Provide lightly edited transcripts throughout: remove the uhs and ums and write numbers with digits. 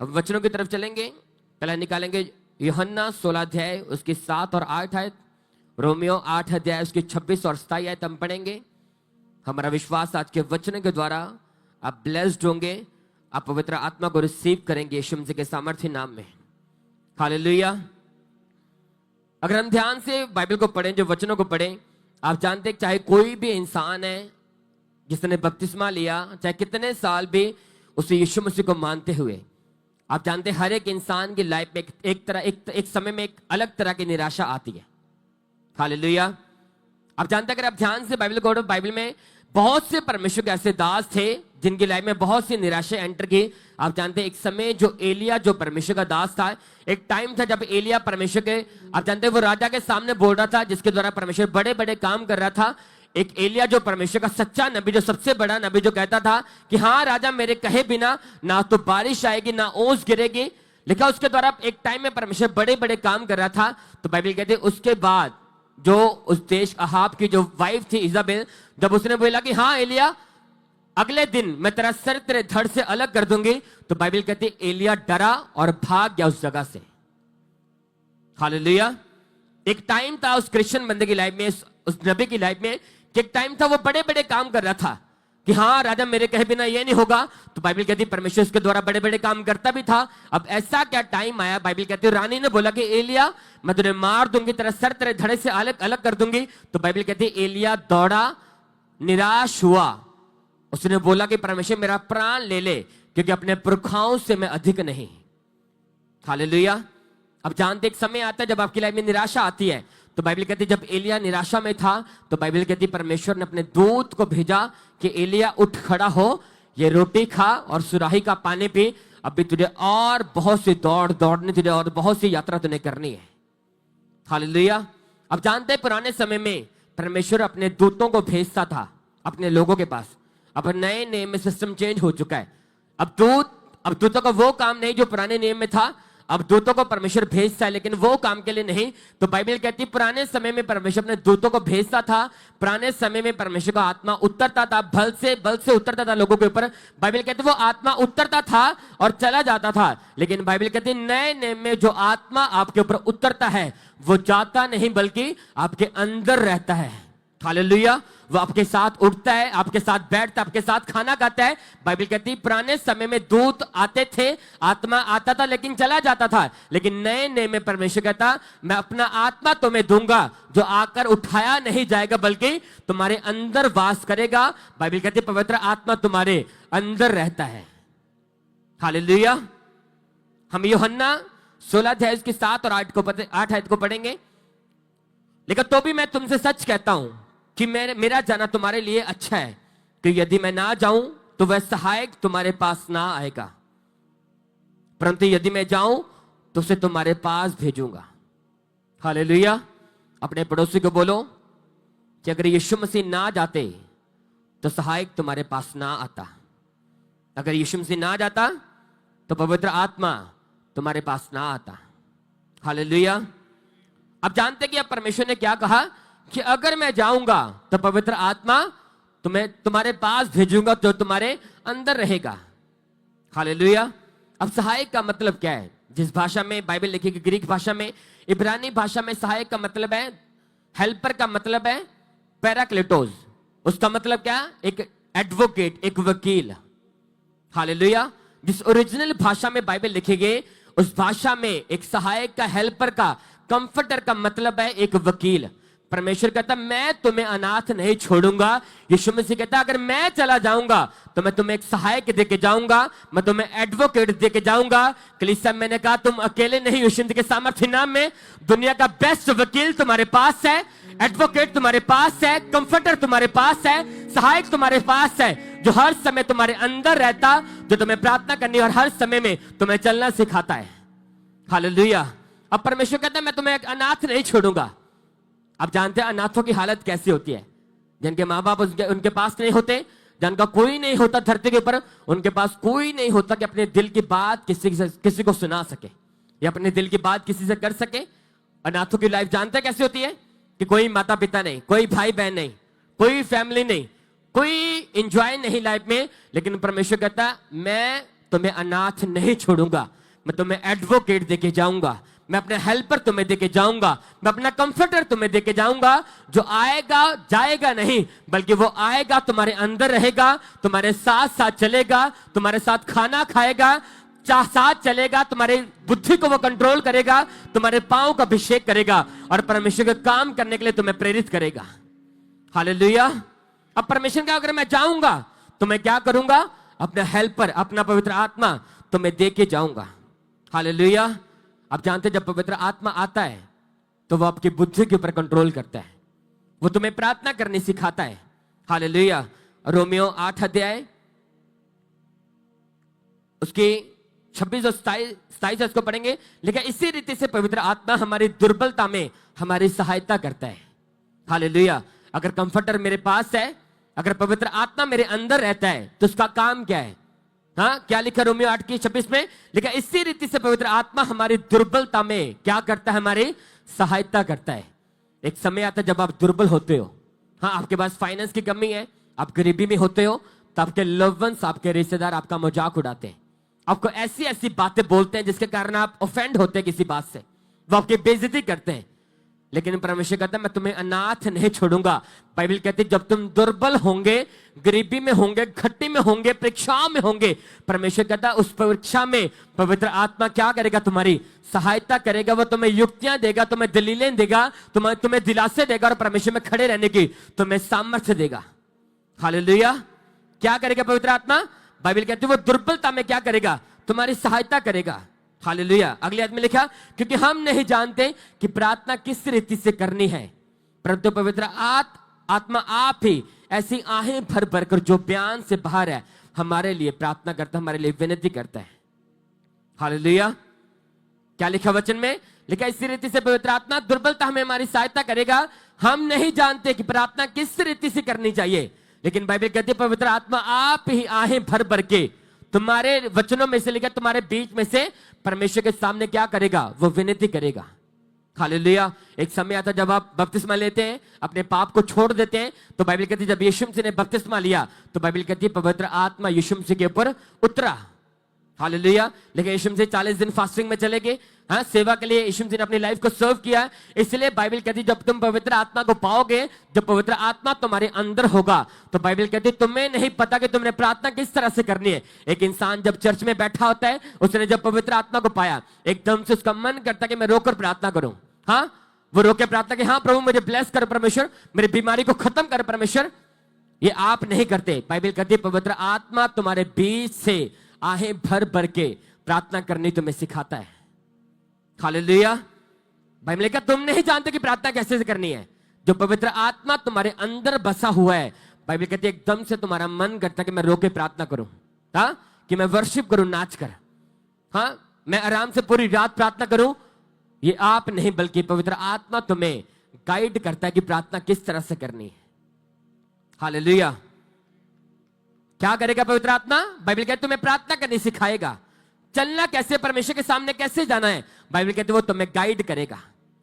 अब वचनों की तरफ चलेंगे। पहले निकालेंगे यूहन्ना 16 अध्याय उसकी 7 और 8 आयत, रोमियो 8 अध्याय उसकी 26 और 27 आयत हम पढ़ेंगे। हमारा विश्वास आज के वचन के द्वारा आप ब्लेस्ड होंगे, आप पवित्र आत्मा को रिसीव करेंगे यीशु मसीह के सामर्थ्य नाम में। हालेलुया। अगर हम ध्यान से बाइबल को पढ़ें, जो वचनों को पढ़ें, आप जानते हैं चाहे कोई भी इंसान है जिसने बपतिस्मा लिया, चाहे कितने साल भी उसे यीशु मसीह को मानते हुए, आप जानते हैं हर एक इंसान की लाइफ में एक समय में एक अलग तरह की निराशा आती है। हालेलुया। आप जानते हैं अगर आप ध्यान से बाइबल को पढ़ो, बाइबल में बहुत से परमेश्वर के ऐसे दास थे जिनकी लाइफ में बहुत सी निराशा एंटर की। आप जानते हैं एक समय जो एलिया जो परमेश्वर का दास था, एक टाइम था जब एलिया परमेश्वर के, आप जानते हैं वो राजा के सामने बोल रहा था जिसके द्वारा परमेश्वर बड़े बड़े काम कर रहा था। एक एलिया जो परमेश्वर का सच्चा नबी, जो सबसे बड़ा नबी, जो कहता था कि हाँ राजा मेरे कहे बिना ना तो बारिश आएगी ना ओस गिरेगी, लिखा उसके द्वारा एक टाइम में परमेश्वर बड़े बड़े काम कर रहा था। तो बाइबल कहते हैं उसके बाद जो उस देश अहाब की जो वाइफ थी इजाबेल, जब उसने बोला कि हाँ एलिया अगले दिन मैं तेरा सर तेरे धड़ से अलग कर दूंगी, तो बाइबल कहती है एलिया डरा और भाग गया उस जगह से। हालेलुया। एक टाइम था उस क्रिश्चियन बंदे की लाइफ में, उस नबी की लाइफ में, कि एक टाइम था वो बड़े बड़े काम कर रहा था कि हाँ राजा मेरे कहे बिना ये नहीं होगा। तो बाइबल कहती है परमेश्वर उसके द्वारा बड़े बड़े काम करता भी था। अब ऐसा क्या टाइम आया, बाइबल कहती है रानी ने बोला कि एलिया मैं तुझे मार दूंगी, तेरा सर तेरे धड़े से अलग अलग कर दूंगी। तो बाइबल कहती है एलिया दौड़ा, निराश हुआ, उसने बोला कि परमेश्वर मेरा प्राण ले ले क्योंकि अपने पुरखाओं से मैं अधिक नहीं। हालेलुया। अब जानते एक समय आता है जब आपकी लाइफ में निराशा आती है, तो बाइबल कहती है जब एलिया निराशा में था तो बाइबल कहती है परमेश्वर ने अपने दूत को भेजा कि एलिया उठ खड़ा हो, ये रोटी खा और सुराही का पानी पी, अभी तुझे और बहुत सी दौड़नी तुझे और बहुत सी यात्रा तुझे करनी है। हालेलुया। अब जानते हैं पुराने समय में परमेश्वर अपने दूतों को भेजता था अपने लोगों के पास। अब नए नियम में सिस्टम चेंज हो चुका है। अब दूतों का वो काम नहीं जो पुराने नियम में था, अब दूतों को परमेश्वर भेजता है लेकिन वो काम के लिए नहीं। तो बाइबल कहती है पुराने समय में परमेश्वर अपने दूतों को भेजता था, पुराने समय में परमेश्वर का आत्मा उतरता था, बल से उतरता था लोगों के ऊपर। बाइबल कहती है वो आत्मा उतरता था और चला जाता था, लेकिन बाइबल कहती है नए नियम में जो आत्मा आपके ऊपर उतरता है वो जाता नहीं बल्कि आपके अंदर रहता है। हालेलुया। वो आपके साथ उठता है, आपके साथ बैठता है, आपके साथ खाना खाता है। बाइबल कहती है पुराने समय में दूत आते थे, आत्मा आता था लेकिन चला जाता था, लेकिन नए नियम में परमेश्वर कहता मैं अपना आत्मा तुम्हें दूंगा जो आकर उठाया नहीं जाएगा बल्कि तुम्हारे अंदर वास करेगा। बाइबल कहती है पवित्र आत्मा तुम्हारे अंदर रहता है। हालेलुया। हम यूहन्ना 16 अध्याय की 7 और 8 आयत को पढ़ेंगे। लेकिन तो भी मैं तुमसे सच कहता हूं कि मेरा जाना तुम्हारे लिए अच्छा है, कि यदि मैं ना जाऊं तो वह सहायक तुम्हारे पास ना आएगा, परंतु यदि मैं जाऊं तो उसे तुम्हारे पास भेजूंगा। हालेलुया। अपने पड़ोसी को बोलो कि अगर यीशु मसीह ना जाते तो सहायक तुम्हारे पास ना आता। अगर यीशु मसीह ना जाता तो पवित्र आत्मा तुम्हारे पास ना आता। हालेलुया। अब जानते कि अब परमेश्वर ने क्या कहा कि अगर मैं जाऊंगा तो पवित्र आत्मा तुम्हें तुम्हारे पास भेजूंगा जो तुम्हारे अंदर रहेगा। हालेलुया। अब सहायक का मतलब क्या है? जिस भाषा में बाइबल लिखी गई, ग्रीक भाषा में, इब्रानी भाषा में सहायक का मतलब है, हेल्पर का मतलब है पैराक्लेटोस। उसका मतलब क्या? एक एडवोकेट, एक वकील। हालेलुया। जिस ओरिजिनल भाषा में बाइबल लिखी गई उस भाषा में एक सहायक का, हेल्पर का, कंफर्टर का मतलब है एक वकील। परमेश्वर कहता मैं तुम्हें अनाथ नहीं छोड़ूंगा। यीशु मसीह कहता अगर मैं चला जाऊंगा तो मैं तुम्हें एक सहायक देके जाऊंगा, मैं तुम्हें एडवोकेट देके जाऊंगा। कलीसिया मैंने कहा तुम अकेले नहीं, यीशु के सामर्थ्य नाम में दुनिया का बेस्ट वकील तुम्हारे पास है, एडवोकेट तुम्हारे पास है, कंफर्टर तुम्हारे पास है, सहायक तुम्हारे पास है, जो हर समय तुम्हारे अंदर रहता, जो तुम्हें प्रार्थना करनी और हर समय में तुम्हें चलना सिखाता है। हालेलुया। अब परमेश्वर कहता है मैं तुम्हें एक अनाथ नहीं छोड़ूंगा। आप जानते हैं अनाथों की हालत कैसी होती है? जिनके माँ बाप उनके पास नहीं होते, जिनका कोई नहीं होता धरती के ऊपर, उनके पास कोई नहीं होता कि अपने दिल की बात किसी को सुना सके या अपने दिल की बात किसी से कर सके। अनाथों की लाइफ जानते हैं कैसी होती है? कि कोई माता पिता नहीं, कोई भाई बहन नहीं, कोई फैमिली नहीं, कोई इंजॉय नहीं लाइफ में। लेकिन परमेश्वर कहता मैं तुम्हें अनाथ नहीं छोड़ूंगा, मैं तुम्हें एडवोकेट देके जाऊंगा, मैं अपने हेल्पर तुम्हें देके जाऊंगा, मैं अपना कंफर्टर तुम्हें देके जाऊंगा, जो आएगा जाएगा नहीं, बल्कि वो आएगा, तुम्हारे अंदर रहेगा, तुम्हारे साथ साथ चलेगा, तुम्हारे साथ खाना खाएगा, साथ चलेगा, तुम्हारी बुद्धि को वो कंट्रोल करेगा, तुम्हारे पांव का अभिषेक करेगा और परमेश्वर का काम करने के लिए तुम्हें प्रेरित करेगा। हालेलुया। अब परमेश्वर का अगर मैं जाऊंगा तो मैं क्या करूंगा? अपना हेल्पर, अपना पवित्र आत्मा तुम्हें दे के जाऊंगा। हालेलुया। आप जानते जब पवित्र आत्मा आता है तो वो आपकी बुद्धि के ऊपर कंट्रोल करता है, वो तुम्हें प्रार्थना करनी सिखाता है। हालेलुया। रोमियो 8 अध्याय उसकी 26 और 27 उसको पढ़ेंगे। लेकिन इसी रीति से पवित्र आत्मा हमारी दुर्बलता में हमारी सहायता करता है। हालेलुया। अगर कंफर्टर मेरे पास है, अगर पवित्र आत्मा मेरे अंदर रहता है तो उसका काम क्या है? हाँ, क्या लिखा रोमियो 8 की 26 में? लिखा इसी रीति से पवित्र आत्मा हमारी दुर्बलता में क्या करता है? हमारी सहायता करता है। एक समय आता है जब आप दुर्बल होते हो, हाँ, आपके पास फाइनेंस की कमी है, आप गरीबी में होते हो, तो आपके लव वंस, आपके रिश्तेदार आपका मजाक उड़ाते हैं, आपको ऐसी ऐसी बातें बोलते हैं जिसके कारण आप ऑफेंड होते हैं किसी बात से, वो आपकी बेइज्जती करते हैं। लेकिन परमेश्वर कहता है मैं तुम्हें अनाथ नहीं छोड़ूंगा। बाइबल कहती है जब तुम दुर्बल होंगे, गरीबी में होंगे, घट्टी में होंगे, परीक्षाओं में होंगे, परमेश्वर कहता है उस परीक्षा में पवित्र आत्मा क्या करेगा? तुम्हारी सहायता करेगा, वो तुम्हें युक्तियां देगा, तुम्हें दलीलें देगा, तुम्हें दिलासे देगा और परमेश्वर में खड़े रहने की तुम्हें सामर्थ्य देगा। हालेलुया। क्या करेगा पवित्र आत्मा? बाइबल कहती है वो दुर्बलता में क्या करेगा? तुम्हारी सहायता करेगा। हालेलुया। अगले आदमी लिखा क्योंकि हम नहीं जानते कि प्रार्थना किस रीति से करनी है, परंतु पवित्र आत्मा आप ही ऐसी आहें भर भर कर जो बयान से बाहर है हमारे लिए प्रार्थना करता है, हमारे लिए विनती करता है। हालेलुया। क्या लिखा वचन में? लिखा इसी रीति से पवित्र आत्मा दुर्बलता में हमारी सहायता करेगा। हम नहीं जानते कि प्रार्थना किस रीति से करनी चाहिए, लेकिन बाइबल कहती है पवित्र आत्मा आप ही आहें भर भर के तुम्हारे वचनों में से लेकर तुम्हारे बीच में से परमेश्वर के सामने क्या करेगा? वो विनती करेगा। हालेलुया। एक समय आता जब आप बपतिस्मा लेते हैं, अपने पाप को छोड़ देते हैं, तो बाइबल कहती है जब यीशु मसीह ने बपतिस्मा लिया तो बाइबल कहती है पवित्र आत्मा यीशु मसीह के ऊपर उतरा। हालेलुया। लेकिन यीशु मसीह 40 दिन फास्टिंग में चले गए, हाँ, सेवा के लिए यीशु मसीह ने अपनी लाइफ को सर्व किया। इसलिए बाइबल कहती है जब तुम पवित्र आत्मा को पाओगे, जब पवित्र आत्मा तुम्हारे अंदर होगा, तो बाइबल कहती है तुम्हें नहीं पता कि तुमने प्रार्थना किस तरह से करनी है। एक इंसान जब चर्च में बैठा होता है, उसने जब पवित्र आत्मा को पाया, एकदम से उसका मन करता है कि मैं रोकर प्रार्थना करूं। हाँ, वो रोके प्रार्थना कि हाँ प्रभु मुझे ब्लेस कर परमेश्वर, मेरी बीमारी को खत्म कर परमेश्वर। ये आप नहीं करते। बाइबल कहती है पवित्र आत्मा तुम्हारे बीच से आहें भर भर के प्रार्थना करनी तुम्हें सिखाता है। हालेलुया। बाइबल लिखा तुम नहीं जानते कि प्रार्थना कैसे करनी है। जो पवित्र आत्मा तुम्हारे अंदर बसा हुआ है, बाइबल कहती है एकदम से तुम्हारा मन करता है कि मैं रोके प्रार्थना करूं, हाँ, कि मैं वर्शिप करूं नाच कर, हाँ, मैं आराम से पूरी रात प्रार्थना करूं। ये आप नहीं बल्कि पवित्र आत्मा तुम्हें गाइड करता है कि प्रार्थना किस तरह से करनी है। हालेलुया। क्या करेगा पवित्र आत्मा? बाइबल कहती है तुम्हें प्रार्थना करनी सिखाएगा, चलना कैसे, परमेश्वर के सामने कैसे जाना है, बाइबल कहती है वो तुम्हें गाइड करेगा।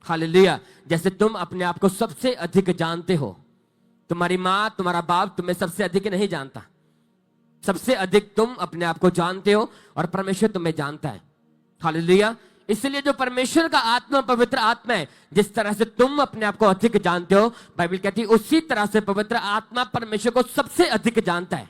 हालेलुया। जैसे तुम अपने आप को सबसे अधिक जानते हो, तुम्हारी मां, तुम्हारा बाप तुम्हें सबसे अधिक नहीं जानता, सबसे अधिक तुम अपने आप को जानते हो और परमेश्वर तुम्हें जानता है। हालेलुया। इसलिए जो परमेश्वर का आत्मा पवित्र आत्मा है, जिस तरह से तुम अपने आप को अधिक जानते हो, बाइबल कहती है उसी तरह से पवित्र आत्मा परमेश्वर को सबसे अधिक जानता है।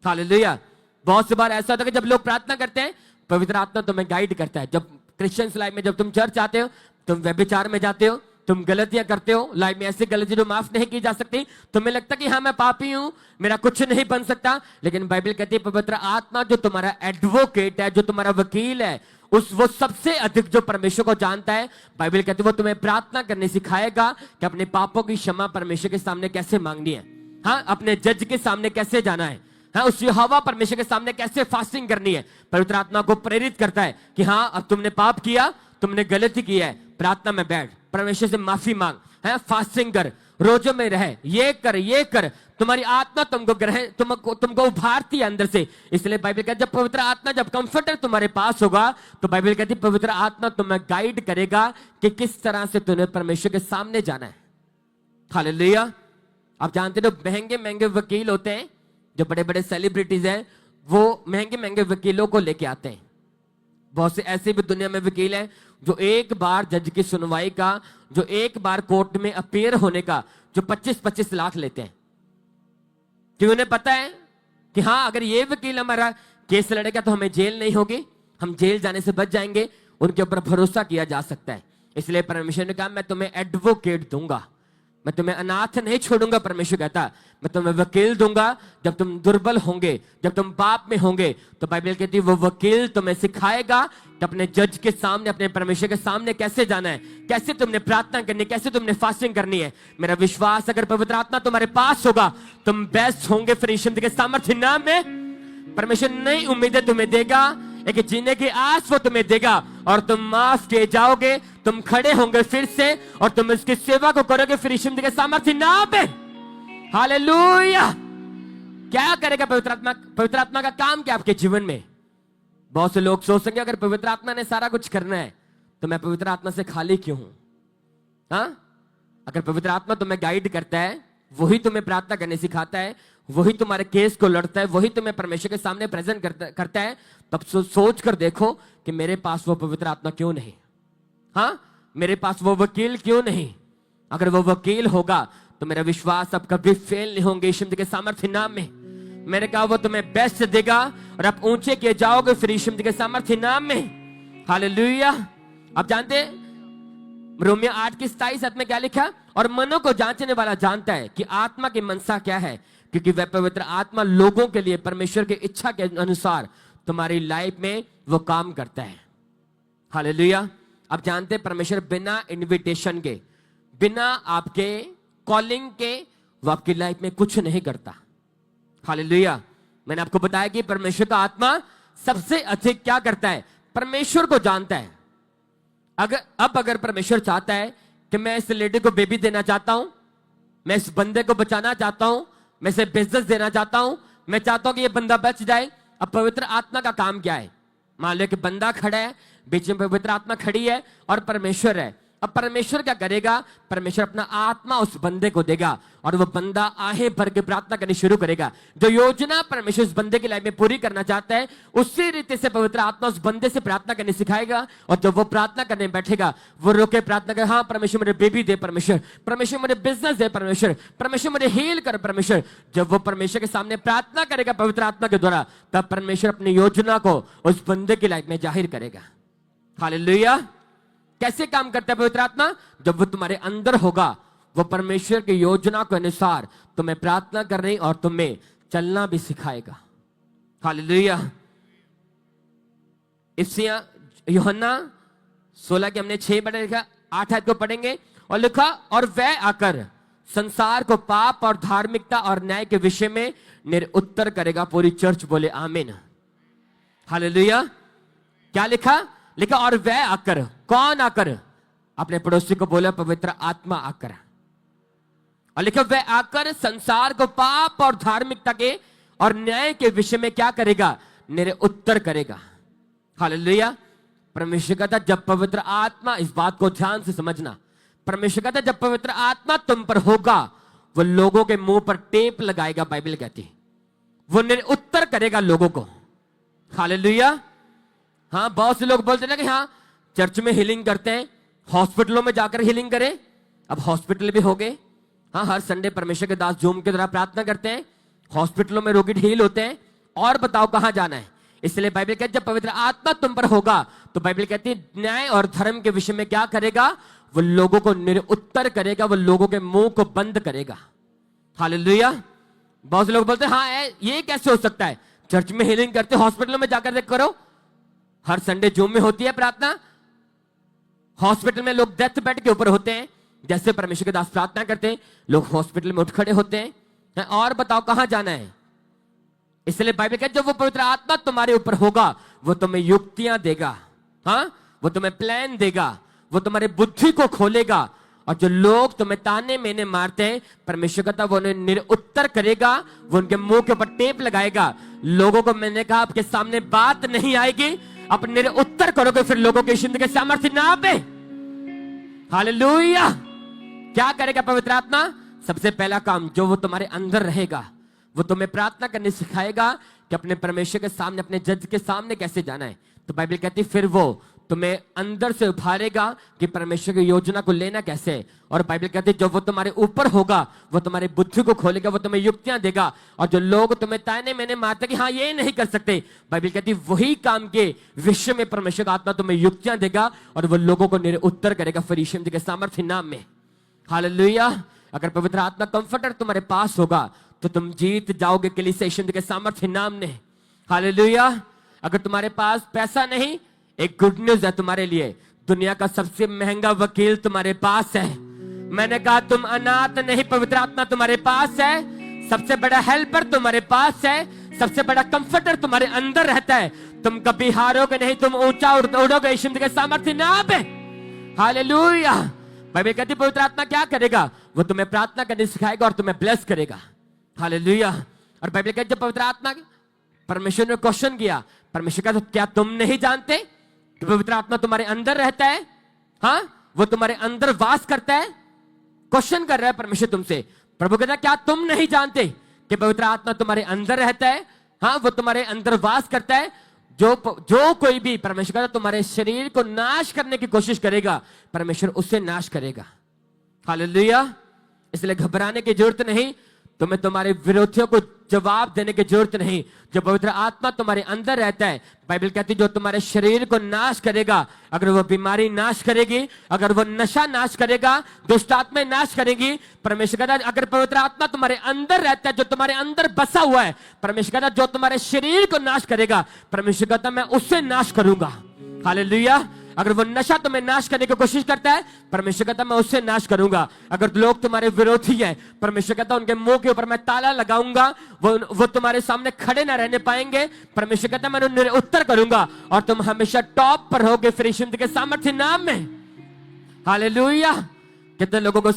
हालेलुया। बहुत सी बार ऐसा होता है कि जब लोग प्रार्थना करते हैं, पवित्र आत्मा तुम्हें गाइड करता है। जब क्रिश्चियंस लाइफ में, जब तुम चर्च आते हो, तुम व्यभिचार में जाते हो, तुम गलतियां करते हो, लाइफ में ऐसी गलती जो माफ नहीं की जा सकती, तुम्हें लगता कि हाँ मैं पापी हूं, मेरा कुछ नहीं बन सकता, लेकिन बाइबल कहती है पवित्र आत्मा जो तुम्हारा एडवोकेट है, जो तुम्हारा वकील है, वो सबसे अधिक जो परमेश्वर को जानता है, बाइबल कहती है वो तुम्हें प्रार्थना करने सिखाएगा कि अपने पापों की क्षमा परमेश्वर के सामने कैसे मांगनी है, हाँ, अपने जज के सामने कैसे जाना है, हाँ, उस यहोवा परमेश्वर के सामने कैसे फास्टिंग करनी है। पवित्र आत्मा को प्रेरित करता है कि हाँ अब तुमने पाप किया, तुमने गलती की है, प्रार्थना में बैठ, परमेश्वर से माफी मांग, है, फास्टिंग कर, रोजों में रह, ये कर। तुम्हारी आत्मा तुमको उभारती है अंदर से। इसलिए बाइबल कहती है जब पवित्र आत्मा, जब कंफर्टर तुम्हारे पास होगा, तो बाइबल कहती है पवित्र आत्मा तुम्हें गाइड करेगा कि किस तरह से तुम्हें परमेश्वर के सामने जाना है। हालेलुया। आप जानते हो महंगे महंगे वकील होते हैं, जो बड़े बड़े सेलिब्रिटीज हैं, वो महंगे महंगे वकीलों को लेके आते हैं। बहुत से ऐसे भी दुनिया में वकील हैं जो एक बार जज की सुनवाई का, जो एक बार कोर्ट में अपीयर होने का जो 25-25 लाख लेते हैं, क्योंकि उन्हें पता है कि हाँ, अगर ये वकील हमारा केस लड़ेगा तो हमें जेल नहीं होगी, हम जेल जाने से बच जाएंगे, उनके ऊपर भरोसा किया जा सकता है। इसलिए परमेश्वर ने कहा मैं तुम्हें एडवोकेट दूंगा, मैं तुम्हें अनाथ नहीं छोड़ूंगा। परमेश्वर कहता मैं तुम्हें वकील दूंगा। जब तुम दुर्बल होंगे, जब तुम पाप में होंगे, तो बाइबल कहती है वो वकील तुम्हें सिखाएगा कि अपने जज के सामने, अपने परमेश्वर के सामने कैसे जाना है, कैसे तुमने प्रार्थना करनी है, कैसे तुमने फास्टिंग करनी है। मेरा विश्वास अगर पवित्र आत्मा तुम्हारे पास होगा, तुम बेस्ट होंगे फिर यीशु मसीह के सामर्थ्य नाम में। परमेश्वर नई उम्मीदें तुम्हें देगा, एक जीने की आस वो तुम्हें देगा, और तुम माफ किए जाओगे, तुम खड़े होंगे फिर से, और तुम इसकी सेवा को करोगे फिर यीशु मसीह के सामर्थ्य नाम पे। हालेलुया। क्या करेगा पवित्र आत्मा? पवित्र आत्मा का काम क्या आपके जीवन में? बहुत से लोग सोच सकेंगे अगर पवित्र आत्मा ने सारा कुछ करना है तो मैं पवित्र आत्मा से खाली क्यों हूं? हाँ, अगर पवित्र आत्मा तुम्हें गाइड करता है, वही तुम्हें प्रार्थना करने सिखाता है, वही तुम्हारे केस को लड़ता है, वही तुम्हें परमेश्वर के सामने प्रेजेंट करता है, तब सोच कर देखो कि मेरे पास वो पवित्र आत्मा क्यों नहीं? हाँ, मेरे पास वो वकील क्यों नहीं? अगर वो वकील होगा तो मेरा विश्वास अब कभी फेल नहीं होंगे यीशु मसीह के सामर्थ्य नाम में। मैंने कहा वो तुम्हें बेस्ट देगा और आप ऊंचे किए जाओगे फिर यीशु मसीह के सामर्थ्य नाम में। हालेलुया। आप जानते रोमियो 8:27 में क्या लिखा? और मनों को जांचने वाला जानता है कि आत्मा की मनसा क्या है, क्योंकि वह पवित्र आत्मा लोगों के लिए परमेश्वर की इच्छा के अनुसार तुम्हारी लाइफ में वो काम करता है। हालेलुया। आप जानते हैं परमेश्वर बिना इनविटेशन के, बिना आपके कॉलिंग के, वो आपकी लाइफ में कुछ नहीं करता। हालेलुया। मैंने आपको बताया कि परमेश्वर का आत्मा सबसे अधिक क्या करता है? परमेश्वर को जानता है। अगर परमेश्वर चाहता है कि मैं इस लेडी को बेबी देना चाहता हूं, मैं इस बंदे को बचाना चाहता हूं, मैं इसे बिजनेस देना चाहता हूं, मैं चाहता हूं कि ये बंदा बच जाए, अब पवित्र आत्मा का काम क्या है? मान लो कि बंदा खड़ा है, बीच में पवित्र आत्मा खड़ी है और परमेश्वर है। अब परमेश्वर क्या करेगा? परमेश्वर अपना आत्मा उस बंदे को देगा और वो बंदा आहें भर के प्रार्थना करनी शुरू करेगा। जो योजना परमेश्वर उस बंदे की लाइफ में पूरी करना चाहता है, उसी रीति से पवित्र आत्मा उस बंदे से प्रार्थना करनी सिखाएगा। और जब वो प्रार्थना करने बैठेगा, वो रोके प्रार्थना करे, हाँ परमेश्वर मुझे बेबी दे, परमेश्वर परमेश्वर मुझे बिजनेस दे, परमेश्वर परमेश्वर मुझे हील कर, परमेश्वर। जब वो परमेश्वर के सामने प्रार्थना करेगा पवित्र आत्मा के द्वारा, तब परमेश्वर अपनी योजना को उस बंदे की लाइफ में जाहिर करेगा। हालेलुया। कैसे काम करता है पवित्र आत्मा? जब वो तुम्हारे अंदर होगा, वो परमेश्वर की योजना के अनुसार तुम्हें प्रार्थना करने और तुम्हें चलना भी सिखाएगा। हालेलुया। इफ्सियां यूहन्ना 16 के हमने 6 पढ़ा, लिखा 8 आयत को पढ़ेंगे और लिखा, और वह आकर संसार को पाप और धार्मिकता और न्याय के विषय में निरुत्तर करेगा। पूरी चर्च बोले आमीन। हालेलुया। क्या लिखा? लिखा और वह आकर, कौन आकर? अपने पड़ोसी को बोला पवित्र आत्मा आकर। और लिखा वह आकर संसार को पाप और धार्मिकता के और न्याय के विषय में क्या करेगा? निरुत्तर करेगा। हालेलुया। परमेश्वर कहता जब पवित्र आत्मा, इस बात को ध्यान से समझना, परमेश्वर कहता जब पवित्र आत्मा तुम पर होगा, वो लोगों के मुंह पर टेप लगाएगा। बाइबल कहती है वो निरुत्तर करेगा लोगों को। हालेलुया। हाँ, बहुत से लोग बोलते हैं ना कि हाँ चर्च में हीलिंग करते हैं, हॉस्पिटलों में जाकर हीलिंग करें। अब हॉस्पिटल भी हो गए। हाँ, हर संडे परमेश्वर के दास जूम के द्वारा प्रार्थना करते हैं, हॉस्पिटलों में रोगी हील होते हैं। और बताओ कहां जाना है? इसलिए बाइबल कहती है जब पवित्र आत्मा तुम पर होगा, तो बाइबल कहती है न्याय और धर्म के विषय में क्या करेगा? वो लोगों को निरुत्तर करेगा, वो लोगों के मुंह को बंद करेगा। हालेलुया। बहुत से लोग बोलते हैं हाँ ये कैसे हो सकता है? चर्च में हीलिंग करते, हॉस्पिटलों में जाकर देख करो। हर संडे जूम में होती है प्रार्थना। हॉस्पिटल में लोग डेथ बेड के ऊपर होते हैं, जैसे परमेश्वर के दास प्रार्थना करते हैं, लोग हॉस्पिटल में उठ खड़े होते हैं। और बताओ कहां जाना है? इसलिए बाइबल कहती है जब वो पवित्र आत्मा तुम्हारे ऊपर होगा, वो तुम्हें युक्तियां देगा। हाँ, वो तुम्हें प्लान देगा, वो तुम्हारी बुद्धि को खोलेगा। और जो लोग तुम्हें ताने मेने मारते हैं, परमेश्वर कहता वो उन्हें निरुत्तर करेगा, वो उनके मुंह के ऊपर टेप लगाएगा। लोगों को मैंने कहा आपके सामने बात नहीं आएगी, आप निरुत्तर करोगे फिर लोगों के जिंदगी के सामर्थ्य नाम पे। हालेलुया। क्या करेगा पवित्र आत्मा? सबसे पहला काम जो वो तुम्हारे अंदर रहेगा, वो तुम्हें प्रार्थना करने सिखाएगा कि अपने परमेश्वर के सामने, अपने जज के सामने कैसे जाना है। तो बाइबल कहती है फिर वो तुम्हें अंदर से उभारेगा कि परमेश्वर की योजना को लेना कैसे है। और बाइबल कहती है जब वो तुम्हारे ऊपर होगा, वो तुम्हारी बुद्धि को खोलेगा, वो तुम्हें युक्तियां देगा। और जो लोग तुम्हें ताने मैंने मारते कि हाँ ये नहीं कर सकते, बाइबल कहती है वही काम के विषय में परमेश्वर का आत्मा तुम्हें युक्तियां देगा और वो लोगों को निरुत्तर करेगा फिर यीशु मसीह के सामर्थ्य नाम में। हालेलुया। अगर पवित्र आत्मा कंफर्टर तुम्हारे पास होगा तो तुम जीत जाओगे कलीसिया यीशु मसीह के सामर्थ्य नाम में। हालेलुया। अगर तुम्हारे पास पैसा नहीं, एक गुड न्यूज है तुम्हारे लिए, दुनिया का सबसे महंगा वकील तुम्हारे पास है। मैंने कहा तुम अनाथ नहीं, पवित्र आत्मा तुम्हारे पास है। सबसे बड़ा हेल्पर तुम्हारे पास है, सबसे बड़ा कंफर्टर तुम्हारे अंदर रहता है। तुम कभी हारोगे नहीं, तुम ऊंचा उड़ोगे यीशु मसीह के सामर्थ्य नाम में। हालेलुया। बाइबल कहती है पवित्र आत्मा क्या करेगा, वो तुम्हें प्रार्थना करने सिखाएगा और तुम्हें ब्लेस करेगा। हालेलुया। और बाइबल कहती है जब पवित्र आत्मा, परमेश्वर ने क्वेश्चन किया, परमेश्वर का तो क्या तुम नहीं जानते कि पवित्र आत्मा तुम्हारे अंदर रहता है? हाँ, वो तुम्हारे अंदर वास करता है। क्वेश्चन कर रहा है परमेश्वर तुमसे। प्रभु कहता है क्या तुम नहीं जानते कि पवित्र आत्मा तुम्हारे अंदर रहता है? हाँ, वो तुम्हारे अंदर वास करता है। जो कोई भी, परमेश्वर कहता है तुम्हारे शरीर को नाश करने की कोशिश करेगा, परमेश्वर उससे नाश करेगा। हालेलुया। इसलिए घबराने की जरूरत नहीं, तुम्हें तुम्हारे विरोधियों को जवाब देने की जरूरत नहीं। जो पवित्र आत्मा तुम्हारे अंदर रहता है, बाइबल कहती है जो तुम्हारे शरीर को नाश करेगा, अगर वो बीमारी नाश करेगी, अगर वो नशा नाश करेगा, दुष्ट आत्मा नाश करेगी, परमेश्वर कहता है अगर पवित्र आत्मा तुम्हारे अंदर रहता है, जो तुम्हारे अंदर बसा हुआ है, परमेश्वर कहता है जो तुम्हारे शरीर को नाश करेगा, परमेश्वर कहता है मैं उससे नाश करूंगा। हालेलुया। अगर वो नशा तुम्हें नाश करने की कोशिश करता है, परमेश्वर कहता है मैं उससे नाश करूंगा। अगर लोग तुम्हारे विरोधी हैं, परमेश्वर कहता है उनके मुंह के ऊपर मैं ताला लगाऊंगा, वो तुम्हारे सामने खड़े ना रहने पाएंगे। परमेश्वर कहता है मैं उन्हें उत्तर करूंगा और तुम हमेशा टॉप पर होगे फिर यीशु मसीह के सामर्थ्य नाम में। हालेलुया। कितने लोगों को